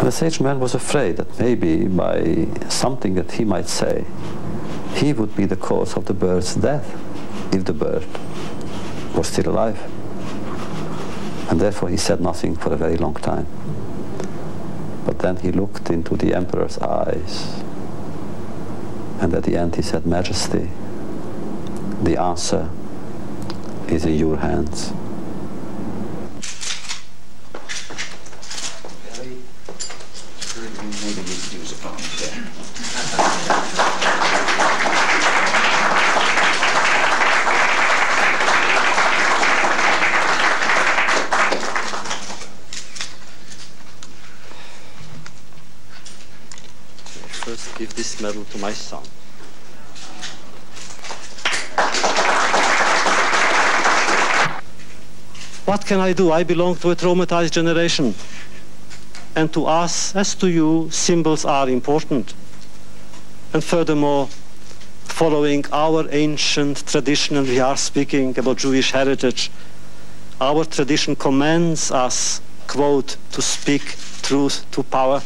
the sage man was afraid that maybe by something that he might say, he would be the cause of the bird's death if the bird was still alive. And therefore he said nothing for a very long time. But then he looked into the emperor's eyes, and at the end he said, "Majesty, the answer is in your hands." Maybe you could use a phone there. First give this medal to my son. What can I do? I belong to a traumatized generation. And to us, as to you, symbols are important. And furthermore, following our ancient tradition, and we are speaking about Jewish heritage, our tradition commands us, quote, to speak truth to power.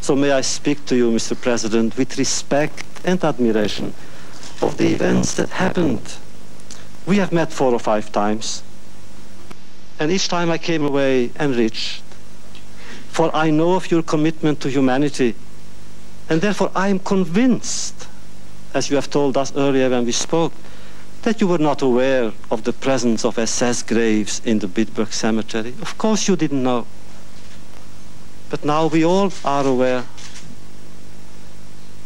So may I speak to you, Mr. President, with respect and admiration of the events that happened. We have met 4 or 5 times, and each time I came away enriched. For I know of your commitment to humanity, and therefore I am convinced, as you have told us earlier when we spoke, that you were not aware of the presence of SS graves in the Bitburg Cemetery. Of course you didn't know. But now we all are aware.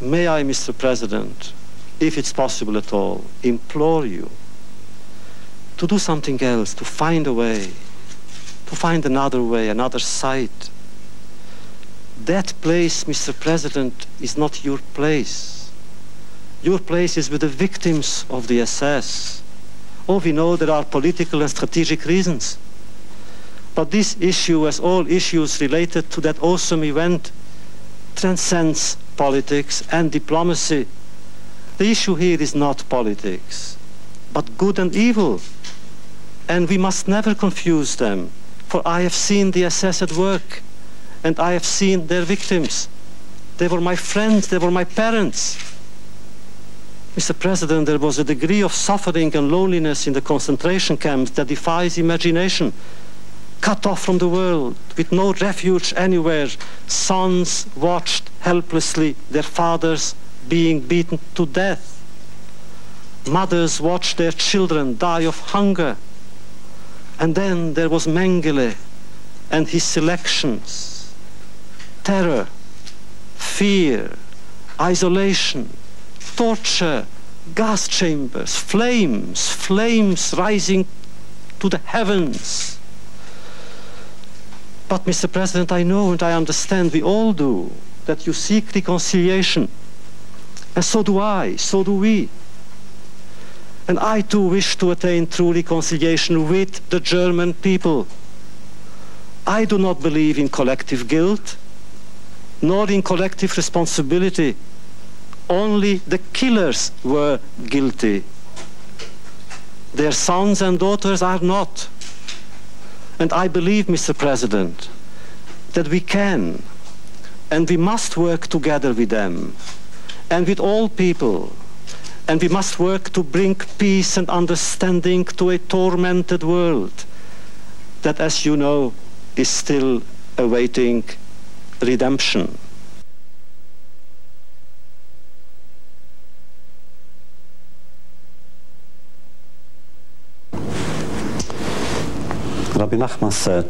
May I, Mr. President, if it's possible at all, implore you to do something else, to find a way, to find another way, another site. That place, Mr. President, is not your place. Your place is with the victims of the SS. Oh, we know there are political and strategic reasons. But this issue, as all issues related to that awesome event, transcends politics and diplomacy. The issue here is not politics, but good and evil. And we must never confuse them, for I have seen the SS at work. And I have seen their victims. They were my friends, they were my parents. Mr. President, there was a degree of suffering and loneliness in the concentration camps that defies imagination. Cut off from the world, with no refuge anywhere, sons watched helplessly their fathers being beaten to death. Mothers watched their children die of hunger. And then there was Mengele and his selections. Terror, fear, isolation, torture, gas chambers, flames rising to the heavens. But, Mr. President, I know and I understand, we all do, that you seek reconciliation. And so do I, so do we. And I too wish to attain true reconciliation with the German people. I do not believe in collective guilt, nor in collective responsibility. Only the killers were guilty. Their sons and daughters are not. And I believe, Mr. President, that we can and we must work together with them and with all people. And we must work to bring peace and understanding to a tormented world that, as you know, is still awaiting redemption. Rabbi Nachman said,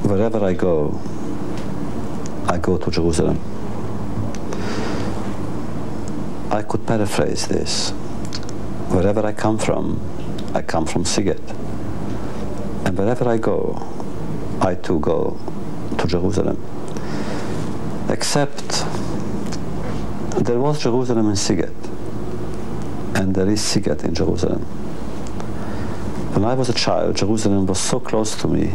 wherever I go to Jerusalem. I could paraphrase this. Wherever I come from Siget. And wherever I go, I too go to Jerusalem. Except there was Jerusalem in Siget, and there is Siget in Jerusalem. When I was a child, Jerusalem was so close to me.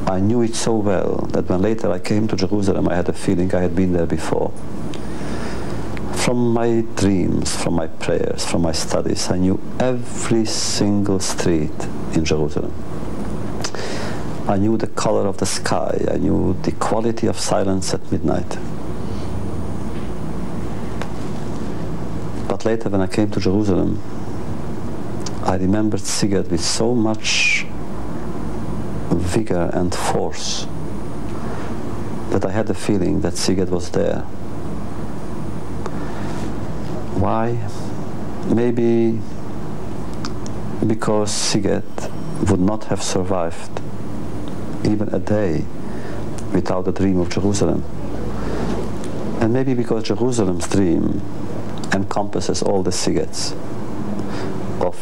I knew it so well that when later I came to Jerusalem, I had a feeling I had been there before. From my dreams, from my prayers, from my studies, I knew every single street in Jerusalem. I knew the color of the sky. I knew the quality of silence at midnight. But later, when I came to Jerusalem, I remembered Sziged with so much vigor and force that I had the feeling that Sziged was there. Why? Maybe because Sziged would not have survived even a day without the dream of Jerusalem. And maybe because Jerusalem's dream encompasses all the Szigeds of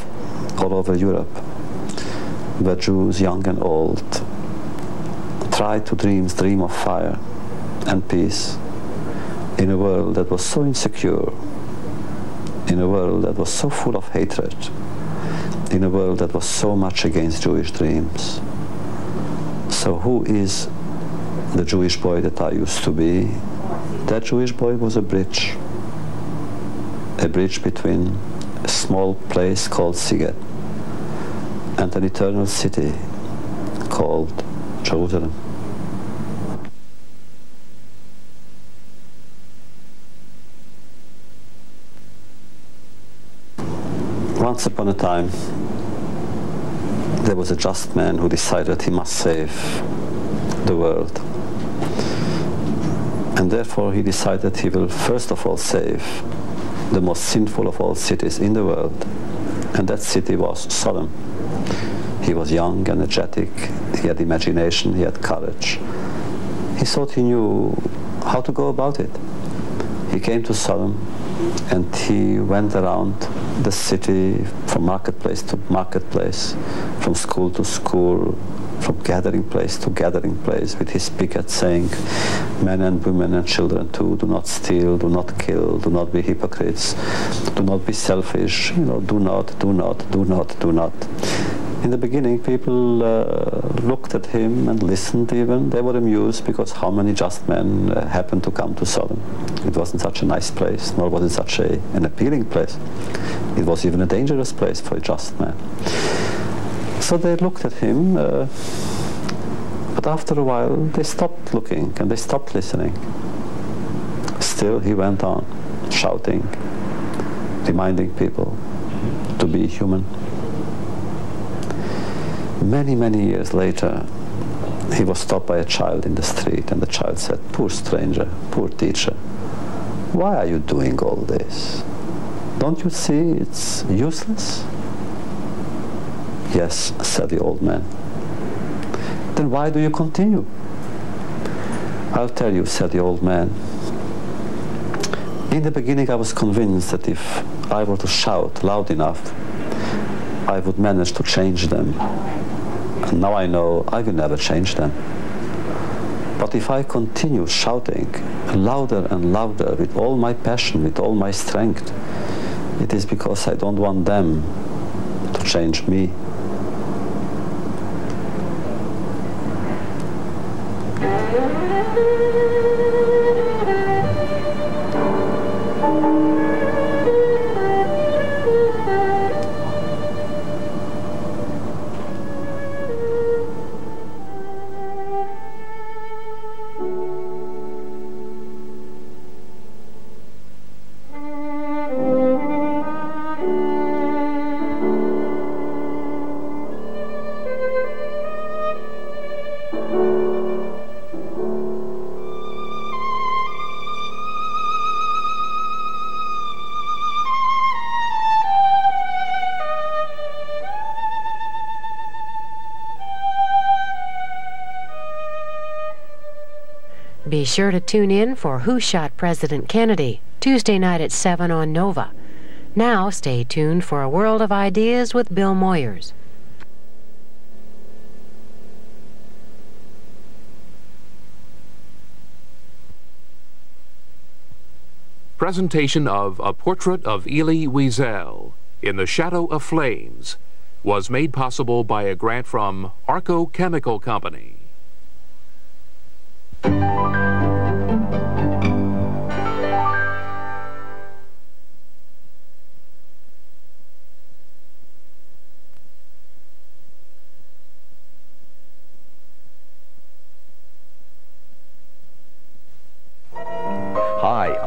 all over Europe, where Jews, young and old, try to dream of fire and peace in a world that was so insecure, in a world that was so full of hatred, in a world that was so much against Jewish dreams. So who is the Jewish boy that I used to be? That Jewish boy was a bridge between a small place called Sziged and an eternal city called Jerusalem. Once upon a time, there was a just man who decided he must save the world. And therefore he decided he will first of all save the most sinful of all cities in the world. And that city was Sodom. He was young, energetic, he had imagination, he had courage. He thought he knew how to go about it. He came to Sodom and he went around the city from marketplace to marketplace, from school to school, from gathering place to gathering place, with his picket saying, men and women and children too, do not steal, do not kill, do not be hypocrites, do not be selfish, do not. In the beginning, people looked at him and listened even. They were amused because how many just men happened to come to Sodom. It wasn't such a nice place, nor was it such an appealing place. It was even a dangerous place for a just man. So they looked at him, but after a while they stopped looking and they stopped listening. Still he went on shouting, reminding people to be human. Many, many years later, he was stopped by a child in the street, and the child said, "Poor stranger, poor teacher, why are you doing all this? Don't you see it's useless?" "Yes," said the old man. "Then why do you continue?" "I'll tell you," said the old man. "In the beginning I was convinced that if I were to shout loud enough, I would manage to change them. And now I know I will never change them. But if I continue shouting louder and louder with all my passion, with all my strength, it is because I don't want them to change me." Be sure to tune in for Who Shot President Kennedy, Tuesday night at 7 on Nova. Now stay tuned for A World of Ideas with Bill Moyers. Presentation of A Portrait of Elie Wiesel, In the Shadow of Flames, was made possible by a grant from Arco Chemical Company.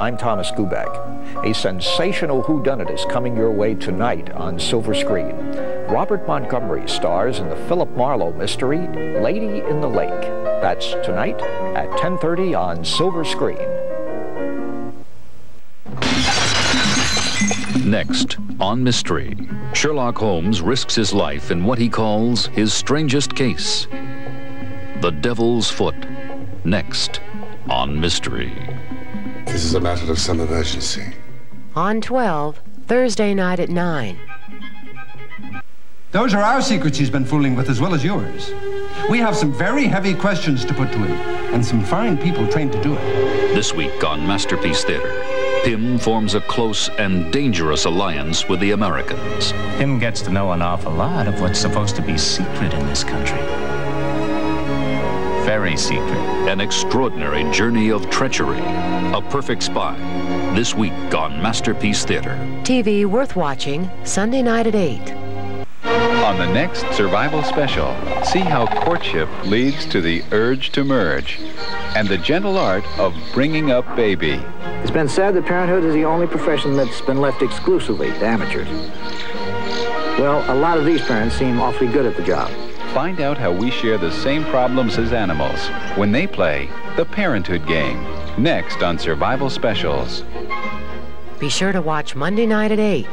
I'm Thomas Gubeck. A sensational whodunit is coming your way tonight on silver screen. Robert Montgomery stars in the Philip Marlowe mystery, Lady in the Lake. That's tonight at 10:30 on silver screen. Next, on Mystery, Sherlock Holmes risks his life in what he calls his strangest case. The Devil's Foot. Next, on Mystery. This is a matter of some emergency. On 12, Thursday night at 9. Those are our secrets he's been fooling with as well as yours. We have some very heavy questions to put to him, and some fine people trained to do it. This week on Masterpiece Theater, Pym forms a close and dangerous alliance with the Americans. Pym gets to know an awful lot of what's supposed to be secret in this country. Very secret. An extraordinary journey of treachery. A perfect spy. This week on Masterpiece Theater. TV worth watching, Sunday night at 8. On the next survival special, see how courtship leads to the urge to merge and the gentle art of bringing up baby. It's been said that parenthood is the only profession that's been left exclusively to amateurs. Well, a lot of these parents seem awfully good at the job. Find out how we share the same problems as animals when they play the parenthood game. Next on Survival Specials. Be sure to watch Monday night at 8.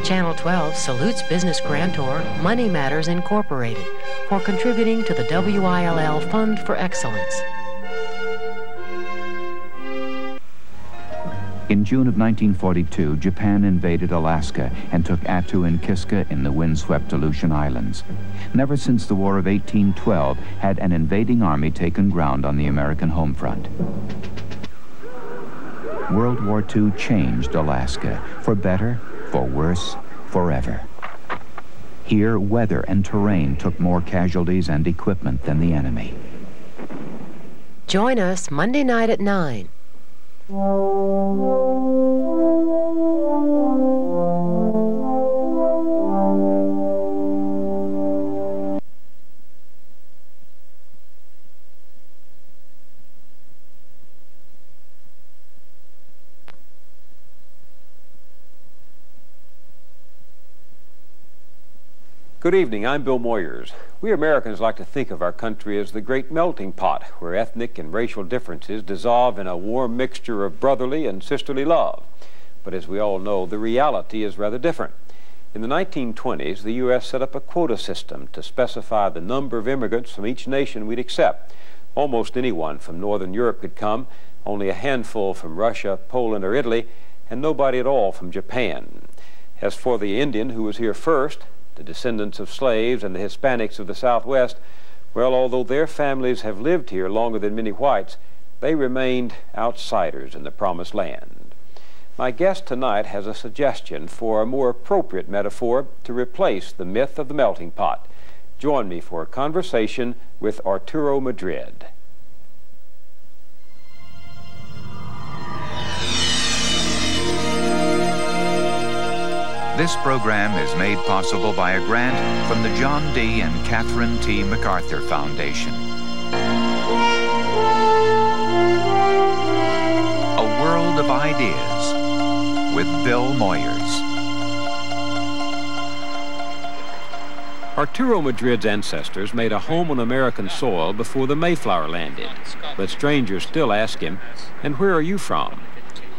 Channel 12 salutes business grantor Money Matters Incorporated for contributing to the WILL Fund for Excellence. In June of 1942, Japan invaded Alaska and took Attu and Kiska in the windswept Aleutian Islands. Never since the War of 1812 had an invading army taken ground on the American home front. World War II changed Alaska, for better, for worse, forever. Here, weather and terrain took more casualties and equipment than the enemy. Join us Monday night at 9. Good evening, I'm Bill Moyers. We Americans like to think of our country as the great melting pot where ethnic and racial differences dissolve in a warm mixture of brotherly and sisterly love. But as we all know, the reality is rather different. In the 1920s, the U.S. set up a quota system to specify the number of immigrants from each nation we'd accept. Almost anyone from Northern Europe could come, only a handful from Russia, Poland, or Italy, and nobody at all from Japan. As for the Indian who was here first, the descendants of slaves and the Hispanics of the Southwest, well, although their families have lived here longer than many whites, they remained outsiders in the Promised Land. My guest tonight has a suggestion for a more appropriate metaphor to replace the myth of the melting pot. Join me for a conversation with Arturo Madrid. This program is made possible by a grant from the John D. and Catherine T. MacArthur Foundation. A World of Ideas with Bill Moyers. Arturo Madrid's ancestors made a home on American soil before the Mayflower landed. But strangers still ask him, "And where are you from?"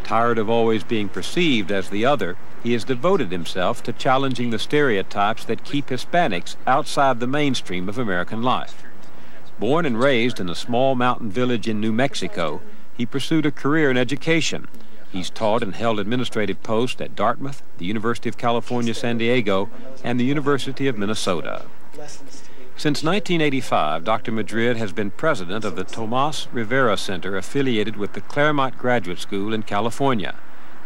Tired of always being perceived as the other, he has devoted himself to challenging the stereotypes that keep Hispanics outside the mainstream of American life. Born and raised in a small mountain village in New Mexico, he pursued a career in education. He's taught and held administrative posts at Dartmouth, the University of California, San Diego, and the University of Minnesota. Since 1985, Dr. Madrid has been president of the Tomas Rivera Center affiliated with the Claremont Graduate School in California.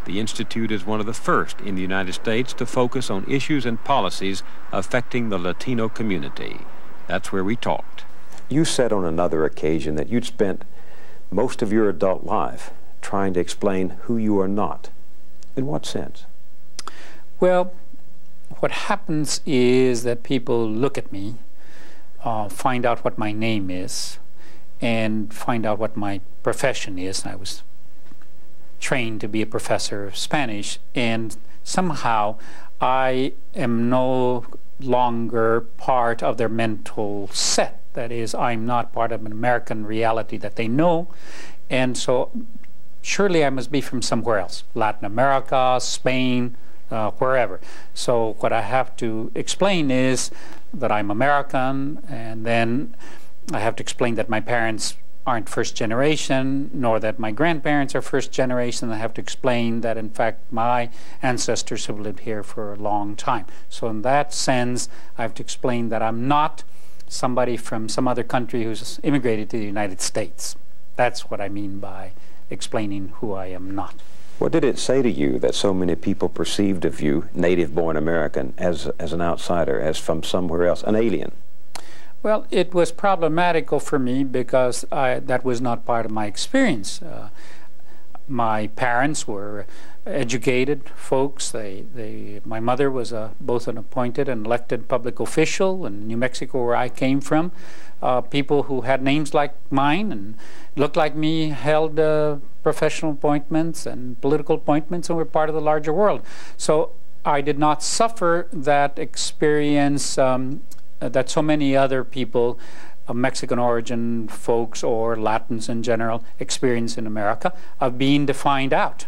The institute is one of the first in the United States to focus on issues and policies affecting the Latino community. That's where we talked. You said on another occasion that you'd spent most of your adult life trying to explain who you are not. In what sense? Well, what happens is that people look at me, find out what my name is, and find out what my profession is. I was trained to be a professor of Spanish, and somehow I am no longer part of their mental set. That is, I'm not part of an American reality that they know, and so surely I must be from somewhere else, Latin America, Spain, wherever. So what I have to explain is that I'm American, and then I have to explain that my parents aren't first generation, nor that my grandparents are first generation. I have to explain that, in fact, my ancestors have lived here for a long time. So in that sense, I have to explain that I'm not somebody from some other country who's immigrated to the United States. That's what I mean by explaining who I am not. What did it say to you that so many people perceived of you, native-born American, as an outsider, as from somewhere else, an alien? Well, it was problematical for me because that was not part of my experience. My parents were educated folks. My mother was both an appointed and elected public official in New Mexico, where I came from. People who had names like mine and looked like me held professional appointments and political appointments and were part of the larger world. So I did not suffer that experience that so many other people of Mexican origin folks or Latins in general experience in America of being defined out.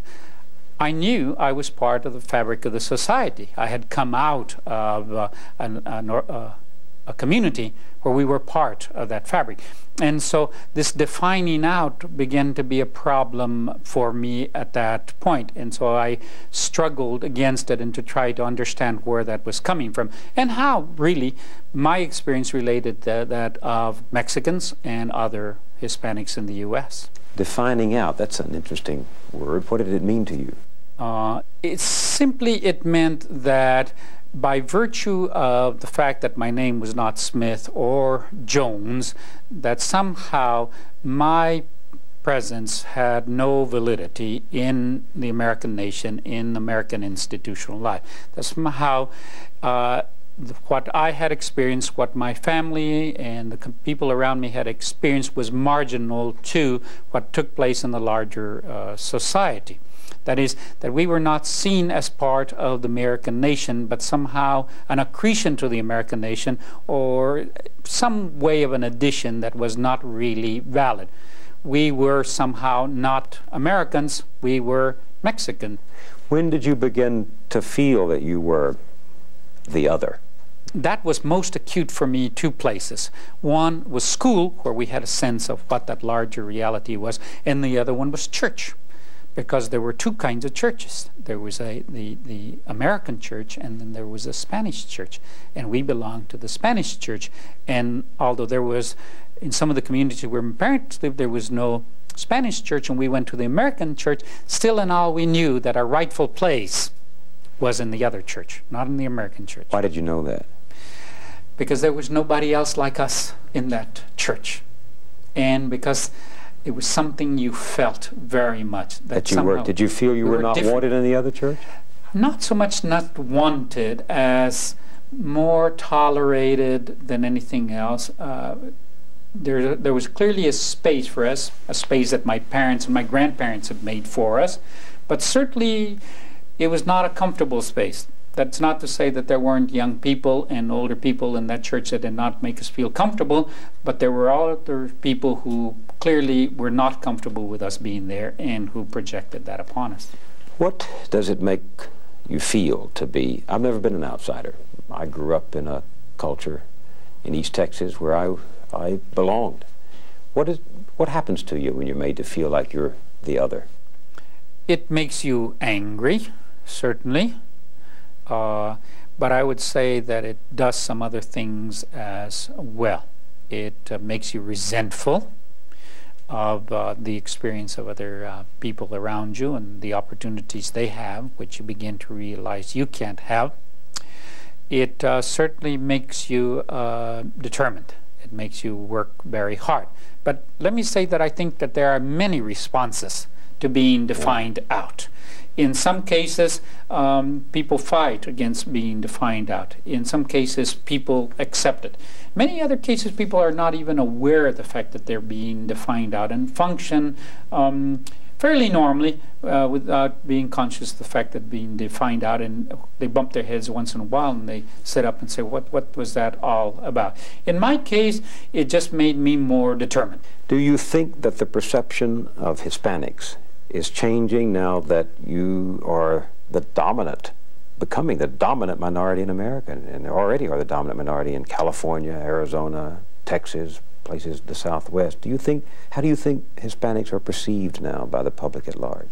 I knew I was part of the fabric of the society. I had come out of a community where we were part of that fabric. And so this defining out began to be a problem for me at that point. And so I struggled against it and to try to understand where that was coming from and how really my experience related to that of Mexicans and other Hispanics in the U.S. Defining out, that's an interesting word. What did it mean to you? It meant that by virtue of the fact that my name was not Smith or Jones, that somehow my presence had no validity in the American nation, in American institutional life. That somehow what I had experienced, what my family and the people around me had experienced was marginal to what took place in the larger society. That is, that we were not seen as part of the American nation, but somehow an accretion to the American nation or some way of an addition that was not really valid. We were somehow not Americans, we were Mexican. When did you begin to feel that you were the other? That was most acute for me two places. One was school, where we had a sense of what that larger reality was, and the other one was church. Because there were two kinds of churches. There was the American church, and then there was a Spanish church. And we belonged to the Spanish church. And although there was, in some of the communities where my parents lived, there was no Spanish church, and we went to the American church, still in all we knew that our rightful place was in the other church, not in the American church. Why did you know that? Because there was nobody else like us in that church. And because it was something you felt very much. That you were. Did you feel you were not wanted in the other church? Not so much not wanted as more tolerated than anything else. There was clearly a space for us, a space that my parents and my grandparents had made for us, but certainly it was not a comfortable space. That's not to say that there weren't young people and older people in that church that did not make us feel comfortable, but there were other people who clearly were not comfortable with us being there and who projected that upon us. What does it make you feel to be? I've never been an outsider. I grew up in a culture in East Texas where I belonged. What happens to you when you're made to feel like you're the other? It makes you angry, certainly. But I would say that it does some other things as well. It makes you resentful of the experience of other people around you and the opportunities they have, which you begin to realize you can't have. It certainly makes you determined. It makes you work very hard. But let me say that I think that there are many responses to being defined out. In some cases, people fight against being defined out. In some cases, people accept it. Many other cases, people are not even aware of the fact that they're being defined out and function fairly normally without being conscious of the fact that being defined out, and they bump their heads once in a while and they sit up and say, what was that all about? In my case, it just made me more determined. Do you think that the perception of Hispanics is changing now that you are the dominant, becoming the dominant minority in America, and already are the dominant minority in California, Arizona, Texas, places the Southwest? How do you think Hispanics are perceived now by the public at large?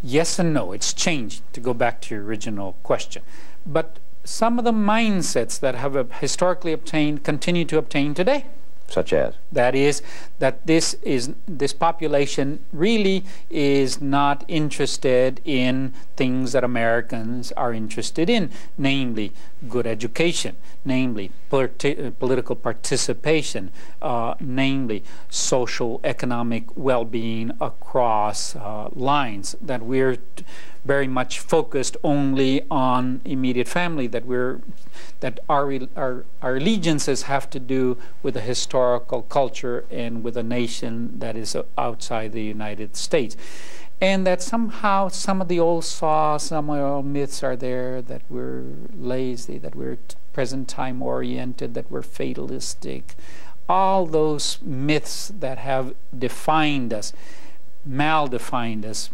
Yes and no. It's changed, to go back to your original question. But some of the mindsets that have historically obtained continue to obtain today. Such as? That is, that this population really is not interested in things that Americans are interested in, namely good education, namely political participation, namely social economic well-being across lines, that we're very much focused only on immediate family, that our allegiances have to do with a historical culture and with a nation that is outside the United States. And that somehow some of the old saws, some of the old myths are there, that we're lazy, that we're present time oriented, that we're fatalistic. All those myths that have defined us, mal-defined us,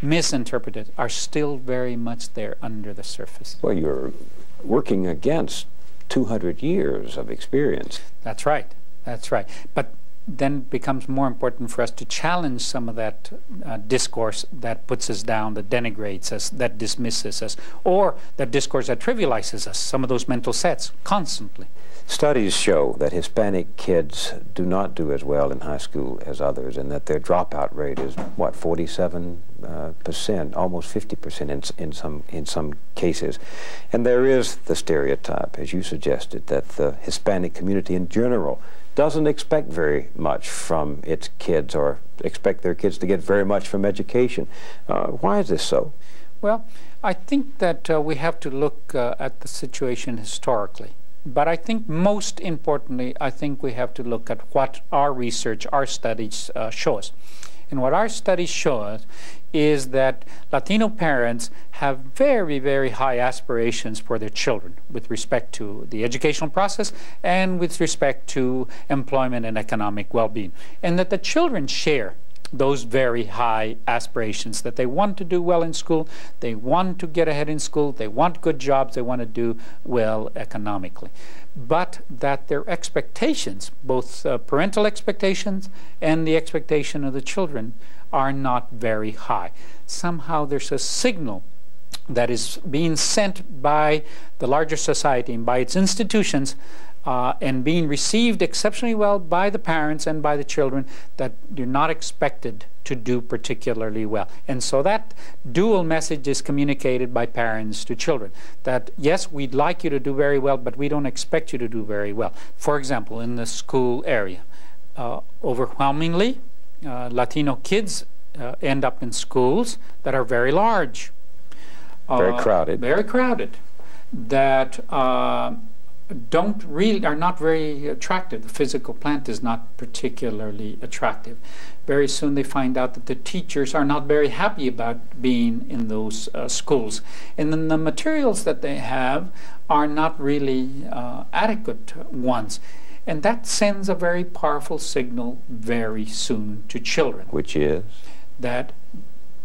misinterpreted, are still very much there under the surface. Well, you're working against 200 years of experience. That's right. That's right. But then it becomes more important for us to challenge some of that discourse that puts us down, that denigrates us, that dismisses us, or that discourse that trivializes us, some of those mental sets, constantly. Studies show that Hispanic kids do not do as well in high school as others, and that their dropout rate is, what, 47%, almost 50% in some cases. And there is the stereotype, as you suggested, that the Hispanic community in general doesn't expect very much from its kids, or expect their kids to get very much from education. Why is this so? Well, I think that we have to look at the situation historically. But I think most importantly, I think we have to look at what our research, our studies show us. And what our studies show us is that Latino parents have very, very high aspirations for their children with respect to the educational process and with respect to employment and economic well-being. And that the children share those very high aspirations, that they want to do well in school, they want to get ahead in school, they want good jobs, they want to do well economically. But that their expectations, both parental expectations and the expectation of the children, are not very high. Somehow there's a signal that is being sent by the larger society and by its institutions and being received exceptionally well by the parents and by the children, that you're not expected to do particularly well. And so that dual message is communicated by parents to children, that yes, we'd like you to do very well, but we don't expect you to do very well. For example, in the school area, overwhelmingly, Latino kids end up in schools that are very large. Very crowded. Very crowded. That are not very attractive. The physical plant is not particularly attractive. Very soon they find out that the teachers are not very happy about being in those schools. And then the materials that they have are not really adequate ones. And that sends a very powerful signal very soon to children. Which is? That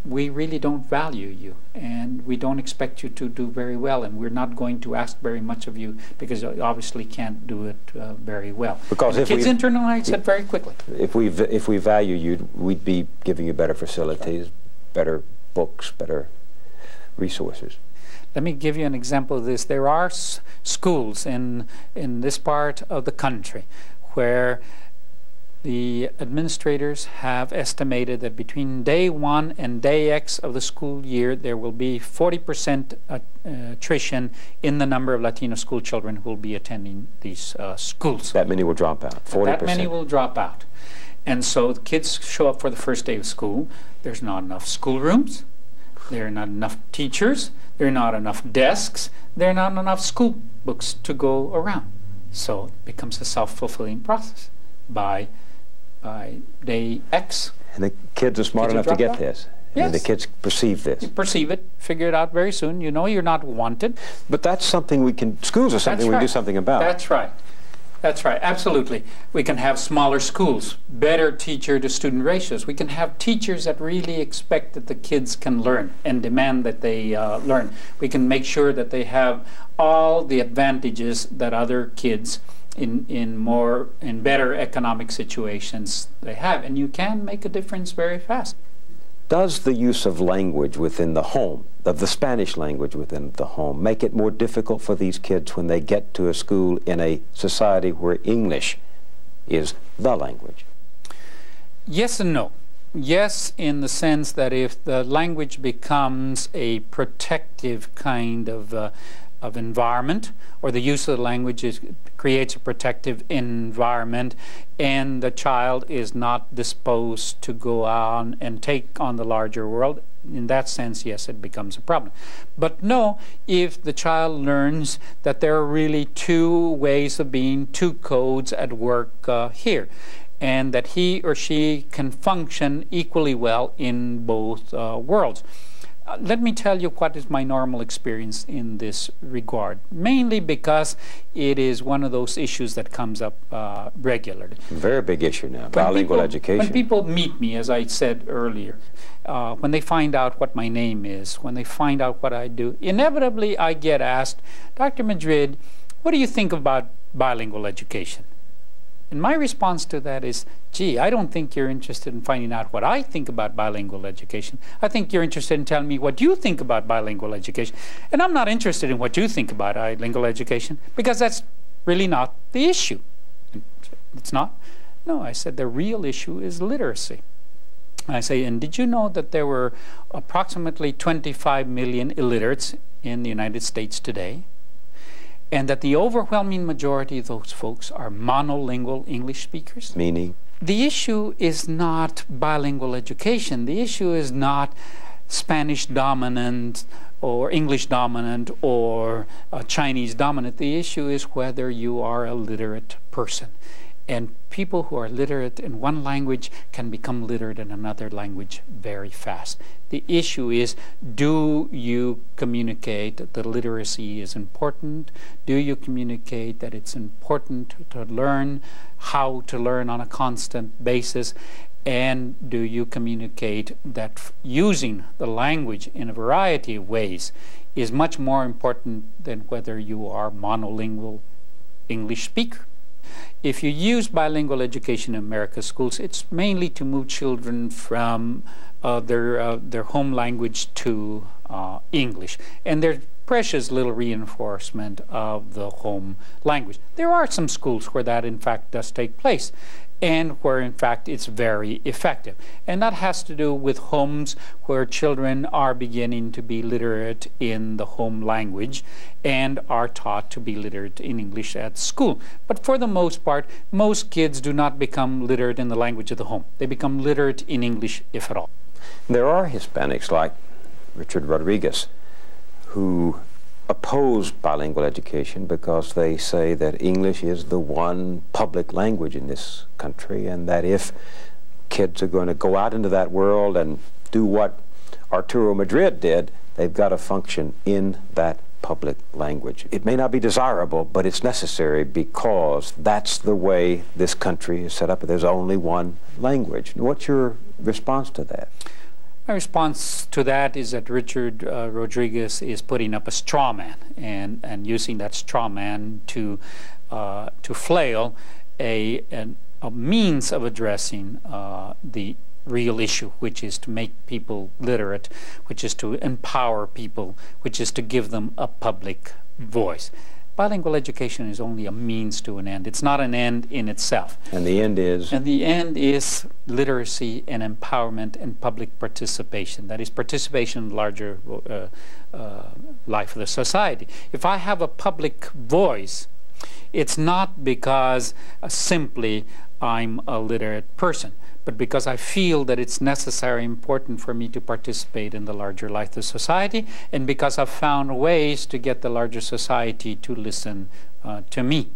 we really don't value you, and we don't expect you to do very well, and we're not going to ask very much of you because you obviously can't do it very well. Because if kids internalize it very quickly. If we value you, we'd be giving you better facilities, better books, better resources. Let me give you an example of this. There are schools in this part of the country where the administrators have estimated that between day 1 and day X of the school year, there will be 40% attrition in the number of Latino school children who will be attending these schools. That many will drop out, 40%. That many will drop out. And so the kids show up for the first day of school. There's not enough schoolrooms. There are not enough teachers, there are not enough desks, there are not enough school books to go around. So it becomes a self-fulfilling process. By day X. And the kids are smart enough to get this. Yes. And the kids perceive this. You perceive it, figure it out very soon. You know you're not wanted. But that's something we can, schools are something we can do something about. That's right. That's right, absolutely. We can have smaller schools, better teacher-to-student ratios. We can have teachers that really expect that the kids can learn and demand that they learn. We can make sure that they have all the advantages that other kids in better economic situations they have. And you can make a difference very fast. Does the use of language within the home, of the Spanish language within the home, make it more difficult for these kids when they get to a school in a society where English is the language? Yes and no. Yes, in the sense that if the language becomes a protective kind of environment, or the use of the language creates a protective environment, and the child is not disposed to go on and take on the larger world, in that sense, yes, it becomes a problem. But no, if the child learns that there are really two ways of being, two codes at work here, and that he or she can function equally well in both worlds. Let me tell you what is my normal experience in this regard, mainly because it is one of those issues that comes up regularly. Very big issue now, bilingual education. When people meet me, as I said earlier, when they find out what my name is, when they find out what I do, inevitably I get asked, Dr. Madrid, what do you think about bilingual education? And my response to that is, gee, I don't think you're interested in finding out what I think about bilingual education. I think you're interested in telling me what you think about bilingual education. And I'm not interested in what you think about bilingual education, because that's really not the issue. It's not? No, I said the real issue is literacy. I say, and did you know that there were approximately 25 million illiterates in the United States today? And that the overwhelming majority of those folks are monolingual English speakers? Meaning? The issue is not bilingual education. The issue is not Spanish dominant or English dominant or Chinese dominant. The issue is whether you are a literate person. And people who are literate in one language can become literate in another language very fast. The issue is, do you communicate that literacy is important? Do you communicate that it's important to learn how to learn on a constant basis? And do you communicate that using the language in a variety of ways is much more important than whether you are monolingual English speaker? If you use bilingual education in America's schools, it's mainly to move children from their home language to English. And there's precious little reinforcement of the home language. There are some schools where that in fact does take place, and where in fact it's very effective. And that has to do with homes where children are beginning to be literate in the home language and are taught to be literate in English at school. But for the most part, most kids do not become literate in the language of the home. They become literate in English, if at all. There are Hispanics like Richard Rodriguez who oppose bilingual education because they say that English is the one public language in this country, and that if kids are going to go out into that world and do what Arturo Madrid did, they've got to function in that public language. It may not be desirable, but it's necessary because that's the way this country is set up. There's only one language. What's your response to that? My response to that is that Richard Rodriguez is putting up a straw man and using that straw man to flail a means of addressing the real issue, which is to make people literate, which is to empower people, which is to give them a public voice. Bilingual education is only a means to an end. It's not an end in itself. And the end is? And the end is literacy and empowerment and public participation. That is, participation in the larger life of the society. If I have a public voice, It's not because simply I'm a literate person, but because I feel that it's necessary, important for me to participate in the larger life of society, and because I've found ways to get the larger society to listen to me.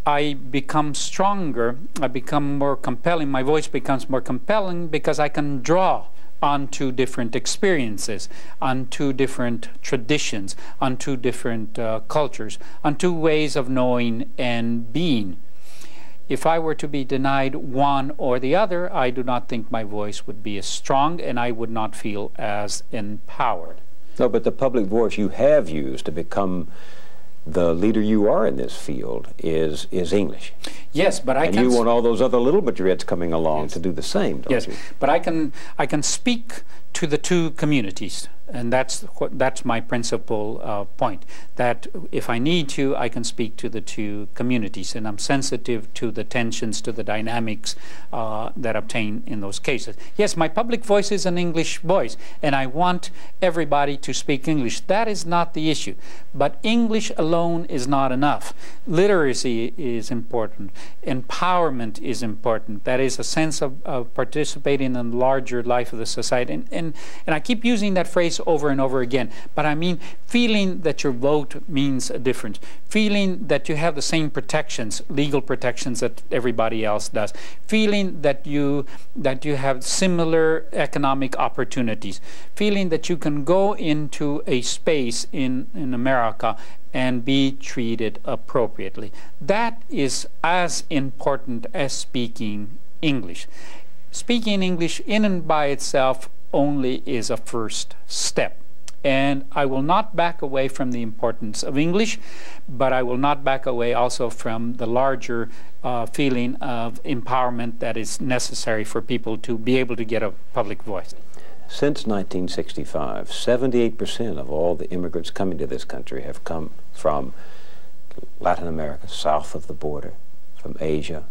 I become stronger, I become more compelling, my voice becomes more compelling because I can draw onto different experiences, onto different traditions, onto different cultures, onto ways of knowing and being. If I were to be denied one or the other, I do not think my voice would be as strong and I would not feel as empowered. No, but the public voice you have used to become the leader you are in this field is English. Yes, but I and can... you want all those other little madrids coming along to do the same, don't you? But I can speak to the two communities, and that's my principal point, that if I need to, I can speak to the two communities, and I'm sensitive to the tensions, to the dynamics that obtain in those cases. Yes, my public voice is an English voice, and I want everybody to speak English. That is not the issue. But English alone is not enough. Literacy is important. Empowerment is important. That is a sense of participating in the larger life of the society. And I keep using that phrase over and over again, but I mean feeling that your vote means a difference, feeling that you have the same protections, legal protections that everybody else does, feeling that you have similar economic opportunities, feeling that you can go into a space in America and be treated appropriately. That is as important as speaking English. Speaking English in and by itself only is a first step. And I will not back away from the importance of English, but I will not back away also from the larger feeling of empowerment that is necessary for people to be able to get a public voice. Since 1965, 78% of all the immigrants coming to this country have come from Latin America, south of the border, from Asia,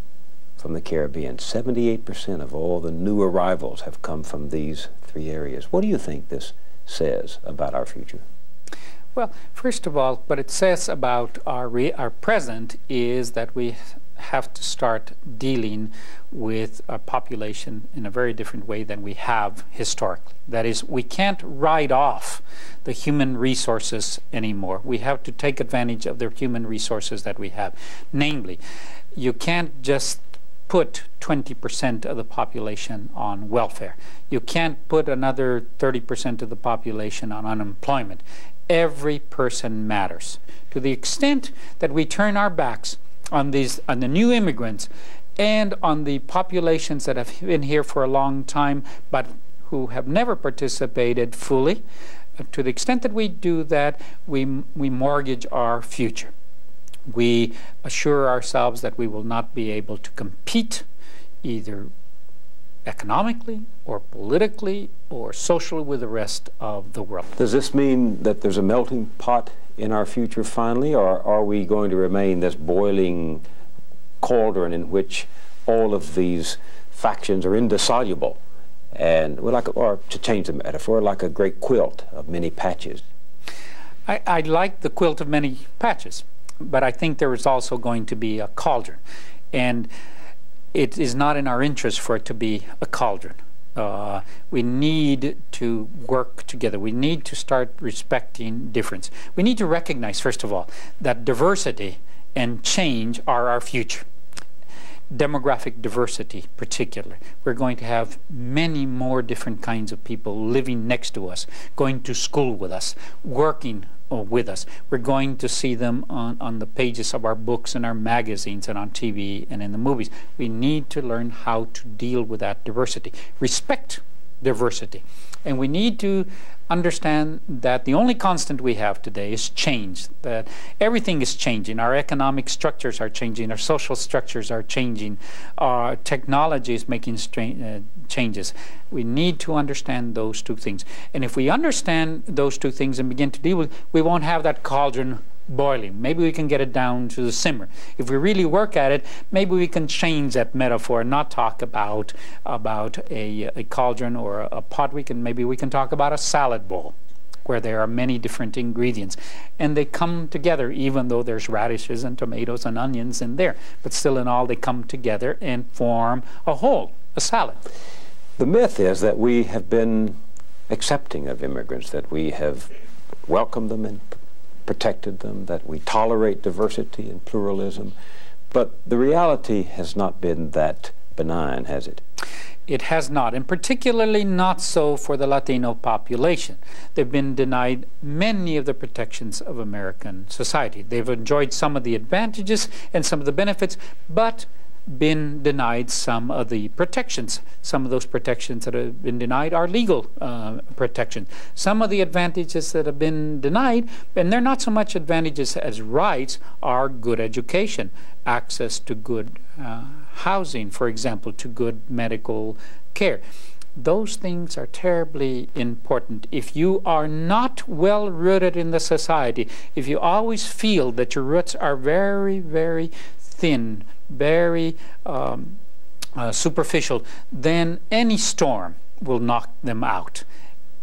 from the Caribbean. 78% of all the new arrivals have come from these three areas. What do you think this says about our future? Well, first of all, what it says about our present is that we have to start dealing with our population in a very different way than we have historically. That is, we can't write off the human resources anymore. We have to take advantage of the human resources that we have. Namely, you can't just put 20% of the population on welfare. You can't put another 30% of the population on unemployment. Every person matters. To the extent that we turn our backs on the new immigrants and on the populations that have been here for a long time but who have never participated fully, to the extent that we do that, we mortgage our future. We assure ourselves that we will not be able to compete either economically or politically or socially with the rest of the world. Does this mean that there's a melting pot in our future finally, or are we going to remain this boiling cauldron in which all of these factions are indissoluble and, or to change the metaphor, like a great quilt of many patches? I like the quilt of many patches, but I think there is also going to be a cauldron, and it is not in our interest for it to be a cauldron. We need to work together. We need to start respecting difference. We need to recognize, first of all, that diversity and change are our future. Demographic diversity, particularly. We're going to have many more different kinds of people living next to us, going to school with us, working with us. We're going to see them on the pages of our books and our magazines and on TV and in the movies. We need to learn how to deal with that diversity, respect diversity. And we need to understand that the only constant we have today is change, that everything is changing. Our economic structures are changing, our social structures are changing, our technology is making changes. We need to understand those two things. And if we understand those two things and begin to deal with, we won't have that cauldron boiling. Maybe we can get it down to the simmer. If we really work at it, maybe we can change that metaphor and not talk about a cauldron or a pot. Maybe we can talk about a salad bowl, where there are many different ingredients. And they come together, even though there's radishes and tomatoes and onions in there. But still in all, they come together and form a whole, a salad. The myth is that we have been accepting of immigrants, that we have welcomed them and protected them, that we tolerate diversity and pluralism. But the reality has not been that benign, has it? It has not, and particularly not so for the Latino population. They've been denied many of the protections of American society. They've enjoyed some of the advantages and some of the benefits, but been denied some of the protections. Some of those protections that have been denied are legal protection. Some of the advantages that have been denied, and they're not so much advantages as rights, are good education, access to good housing, for example, to good medical care. Those things are terribly important. If you are not well rooted in the society, if you always feel that your roots are very, very thin, very superficial, then any storm will knock them out.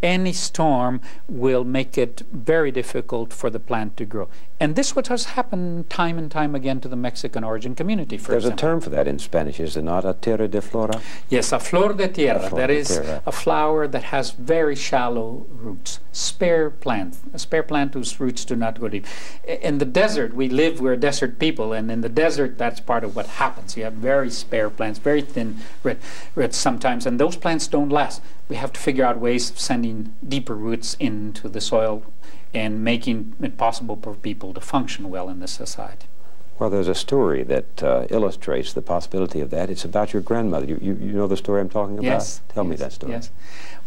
Any storm will make it very difficult for the plant to grow. And this what has happened time and time again to the Mexican origin community, for There's example. a term for that in Spanish, is it not? A tierra de flora? Yes, a flor de tierra. That is tierra. a flower that has very shallow roots. Spare plant. A spare plant whose roots do not go deep. In the desert, we're desert people, and in the desert, that's part of what happens. You have very spare plants, very thin roots sometimes, and those plants don't last. We have to figure out ways of sending deeper roots into the soil and making it possible for people to function well in this society. Well, there's a story that illustrates the possibility of that. It's about your grandmother. You know the story I'm talking about? Yes. Tell me that story. Yes.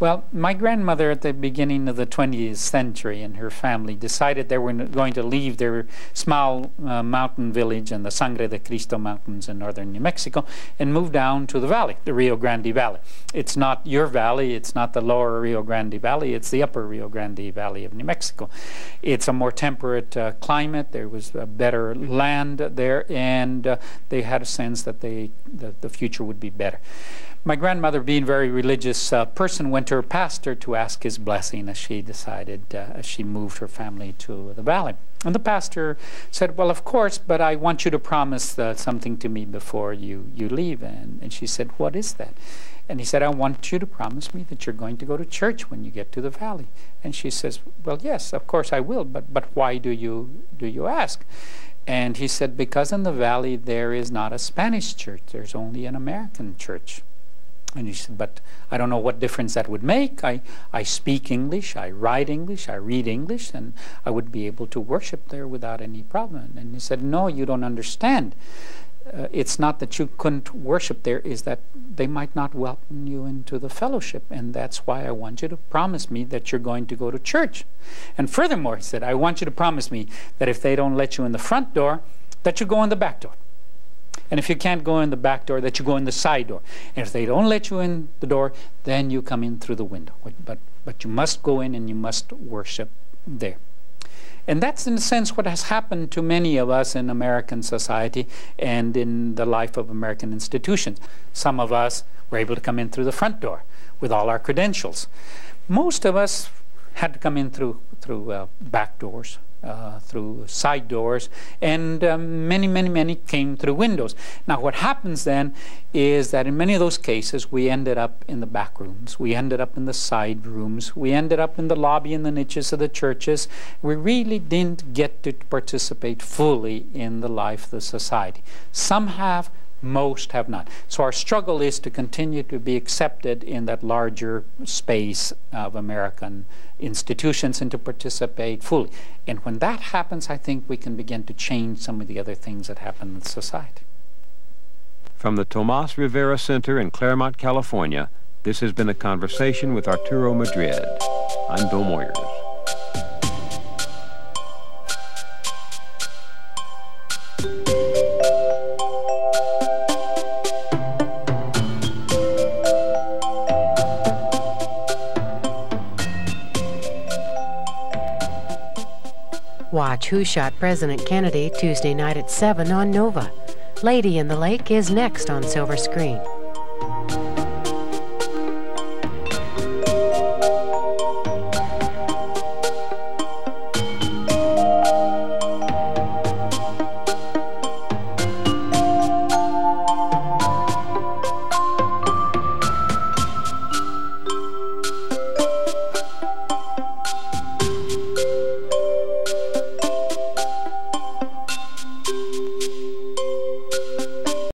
Well, my grandmother at the beginning of the 20th century and her family decided they were going to leave their small mountain village in the Sangre de Cristo Mountains in northern New Mexico and move down to the valley, the Rio Grande Valley. It's not your valley, it's not the lower Rio Grande Valley, it's the upper Rio Grande Valley of New Mexico. It's a more temperate climate, there was a better land there, and they had a sense that the future would be better. My grandmother, being a very religious person, went to her pastor to ask his blessing as she decided, as she moved her family to the valley. And the pastor said, well, of course, but I want you to promise something to me before you leave. And she said, what is that? And he said, I want you to promise me that you're going to go to church when you get to the valley. And she says, well, yes, of course I will, but why do you ask? And he said, because in the valley there is not a Spanish church, there's only an American church. And he said, but I don't know what difference that would make. I speak English, I write English, I read English, and I would be able to worship there without any problem. And he said, no, you don't understand. It's not that you couldn't worship there, is that they might not welcome you into the fellowship. And that's why I want you to promise me that you're going to go to church. And furthermore, he said, I want you to promise me that if they don't let you in the front door, that you go in the back door. And if you can't go in the back door, that you go in the side door. And if they don't let you in the door, then you come in through the window. But you must go in and you must worship there. And that's, in a sense, what has happened to many of us in American society and in the life of American institutions. Some of us were able to come in through the front door with all our credentials. Most of us had to come in through back doors, through side doors, and many came through windows. Now what happens then is that in many of those cases we ended up in the back rooms, we ended up in the side rooms, we ended up in the lobby and the niches of the churches. We really didn't get to participate fully in the life of the society. Some have, most have not. So our struggle is to continue to be accepted in that larger space of American institutions and to participate fully. And when that happens, I think we can begin to change some of the other things that happen in society. From the Tomas Rivera Center in Claremont, California, this has been a conversation with Arturo Madrid. I'm Bill Moyers. Watch Who Shot President Kennedy Tuesday night at 7 on Nova. Lady in the Lake is next on Silver Screen.